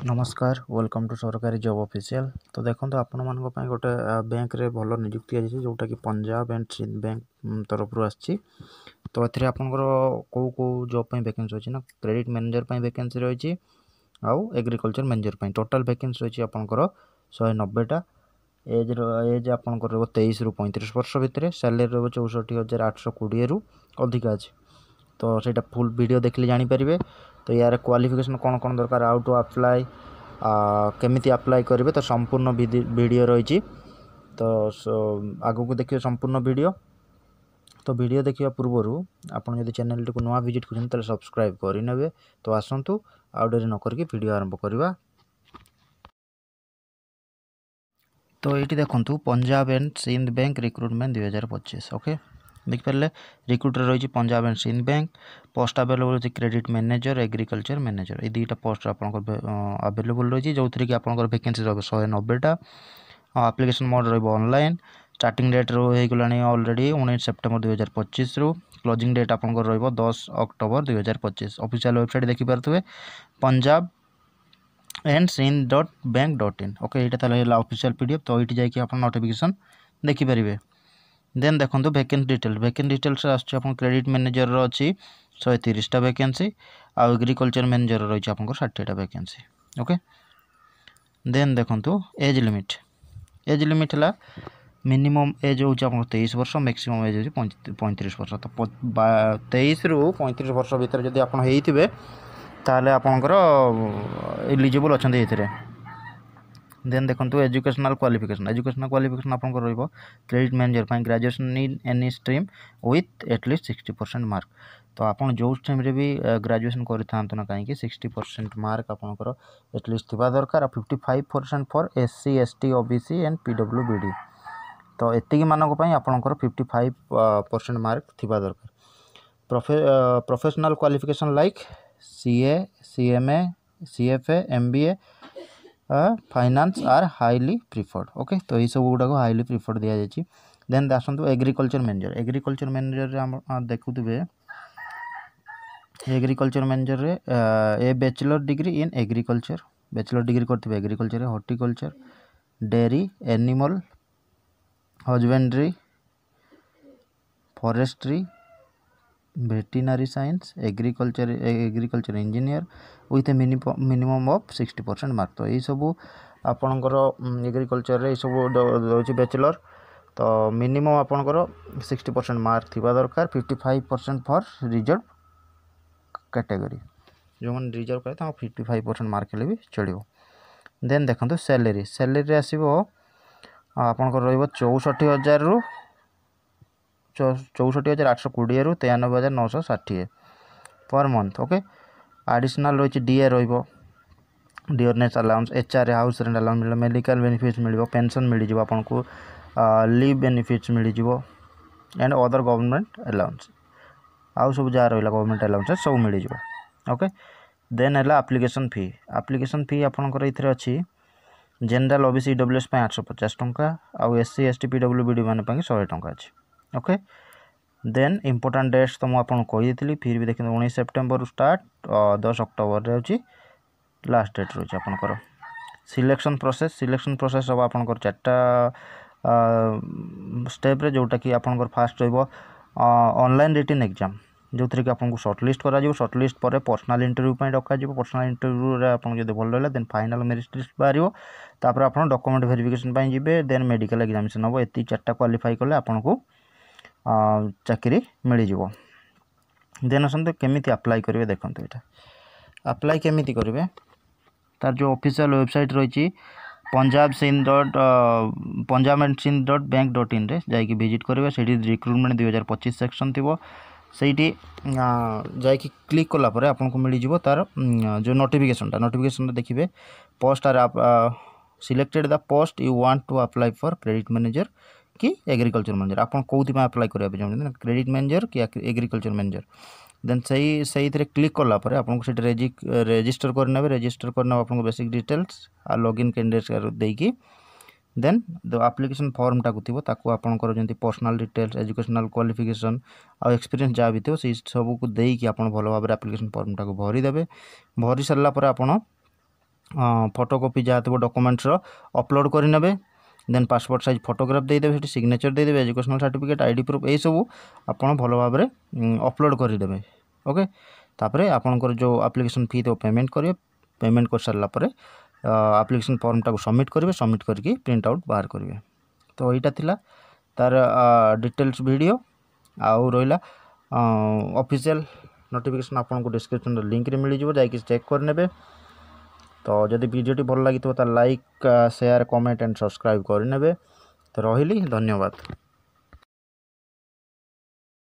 नमस्कार welcome to सरकारी job official. तो देखो आपण मान गोटे बैंक रे भल नियुक्ति आई जोटा कि पंजाब एंड सिंध बैंक तरफ आसी। तो ये आपंकर कौ कौ जॉब वैकेंसी अच्छी ना क्रेडिट मैनेजर वैकेंसी रही आउ एग्रीकल्चर मैनेजर टोटाल वैकेंसी रही आपंकर 190टा। एज आपंकर 23 ରୁ 35 वर्ष भितर सैलरी रही 64,820 रु अधिक अच्छे। तो सेटा फुल वीडियो देखले जानीपारे। तो यार क्वालिफिकेशन कौन कौन दरकार आउ टू अप्लाई केमिति अप्लाई करेंगे तो संपूर्ण वीडियो रही। तो आगु को देखिए संपूर्ण वीडियो। तो वीडियो देखा पूर्वर आपन यदि चैनल टी को नुआ विजिट कर सब्सक्राइब करने। तो आसतु आउ डेरी न करके वीडियो आरंभ करवा। तो ये देखूँ Punjab and Sind bank recruitment 2025 okay देखिपारे रिक्रुटर रही Punjab and Sind bank. Post available रही क्रेडिट मैनेजर एग्रीकल्चर मैनेजर ये दुईटा पोस्ट अवेलेबल रही जो थी कि आप वैकेंसी रही 190टा। एप्लिकेशन मोड रही ऑनलाइन। स्टार्टिंग डेट होगा ऑलरेडी 19 सेप्टेम्बर 2025 रु क्लोजिंग डेट आपंकर रही 10 अक्टोबर 2025। ऑफिशियल वेबसाइट देखिपारे पंजाब एंड sind.bank.in ओके ये ऑफिशियल पीडीएफ। तो ये जाकि आप नोटिफिकेशन देखिपारे। देन देखो वैकेंसी डिटेल्स आसो क्रेडिट मैनेजर अच्छी 130टा वैकेंसी आउ एग्रीकल्चर मैनेजर रही आप 60टा वैकेंसी ओके। देन देखो एज लिमिट है मिनिमम एज हो 23 वर्ष मैक्सिमम एज हो 35 वर्ष। तो 23 ରୁ 35 वर्ष भितर जब आप ताले आपंकर एलिजिबल अच्छा ये। देन देखो एजुकेशनल क्वालिफिकेशन आपको रही credit manager graduation in any stream with at least 60% mark. तो आप जो स्ट्रीम रे भी ग्रेजुएशन करना कहीं 60% मार्क आपंकर एटलिस्ट थी दरकार। 55% for SC ST OBC and PWBD। तो एतिक मानक आपंकर 55% मार्क थी दरकार। Professional qualification like CA CMA CFA MBA finance are highly preferred okay. तो ये सब गुड़ाक हाईली प्रिफर्ड दि जाए। देन आसतु एग्रीकल्चर मैनेजर देखुए एग्रीकल्चर मैनेजर रे a bachelor degree in agriculture bachelor degree करते agriculture horticulture dairy animal husbandry forestry veterinary science agriculture engineer with minimum of 60% mark. तो ये सब आपणकर एग्रीकल्चर रे सब रोचे बैचलर। तो मिनिमम आपणकर 60% मार्क थी दरकार। 55% फॉर रिजर्व कैटेगरी जो मैंने रिजर्व करे 55% मार्क हेल्ले भी चलो। देन देखो सैलरी आसो आपणकर रही 64,000 रु 64,820 रु 93,960 पर मंथ ओके। एडिशनल रही DA dearness allowance HR house rent allowance मिले मेडिकल बेनिफिट्स मिल पेंशन मिल जाव आपको लीव बेनिफिट्स मिल जाव एंड अदर गवर्नमेंट अलाउंस आउ सब जहाँ रहा गवर्नमेंट अलाउंस सब मिल जाव ओके। देन है एप्लिकेशन फी आपंकर ये अच्छी जनरल OBC EWS 850 टंका आउ SC ST PWBD मान 100 टंका अच्छी ओके। देन इंपोर्टाट डेट्स तो मुझे कही फिर भी देखते 19 सेप्टेम्बर स्टार्ट 10 अक्टोबर हो लास्ट डेट रही आपंकर। सिलेक्शन प्रोसेस सब आपंकर 4टा स्टेप रे जोटा कि आपंकर फास्ट रही ऑनलाइन रिटन एग्जाम जो थी कि आपको सर्टलिस्ट करा सर्टलिस्ट पर personal interview duck personal interview आप भल रहा देन फाइनल मेरिट लिस्ट बाहर तापर आप डॉक्यूमेंट वेरिफिकेशन जी देन मेडिकल एग्जामिनेशन हम ये 4टा क्वालिफाई कले आपको चाकरी मिल जाव। देन आसते केमी अप्लाई करेंगे देखो यहाँ अप्लाई केमी करेंगे तार जो ऑफिशियल वेबसाइट रही पंजाब एंड sind.bank.in रे जाकि विजिट करेंगे से रिक्रुटमेंट 2025 सेक्शन थी से जाकि क्लिक कलापर आपको मिल जाव तार जो नोटिफिकेशन देखिए post are selected the post you want to apply for credit manager कि एग्रीकल्चर मैनेजर आप कौन अप्लाई करने चाहते क्रेडिट मैनेजर कि एग्रीकल्चर मैनेजर। देन से क्लिक कलापर आपको रेजिस्टर करने आपको बेसिक डिटेल्स आ लॉगिन कैंडिडेट देकी देन एप्लिकेशन फॉर्म टाक थी आपंकर जमी पर्सनल डिटेल्स एजुकेशनल क्वालिफिकेशन आ एक्सपीरियंस जहाँ भी थो सब को देकी आप भल भाव एप्लिकेशन फॉर्म टाक भरीदे। भरी सारापर आप फोटोकॉपी जहाँ थो डॉक्यूमेंट्स अपलोड करने देन पासपोर्ट साइज फोटोग्राफ देदेवे से सिग्नेचर देदेवे एजुकेशनल सर्टिफिकेट आईडी प्रूफ ये सब आपड़ भल भाव में अपलोड करदे ओके तापर आपंकर जो एप्लिकेशन फी तो पेमेंट करेंगे पेमेंट कर सारापर एप्लिकेशन फॉर्मटा को सबमिट करेंगे सबमिट करके प्रिंट आउट बाहर करेंगे। तो यहाँ थिला तार डिटेल्स वीडियो आउ रहा ऑफिशियल नोटिफिकेशन आपको डिस्क्रिप्शन लिंक रे मिल जाए चेक करने। तो जदि वीडियोटी भल लगी तो like share comment and subscribe करने। तो रही धन्यवाद।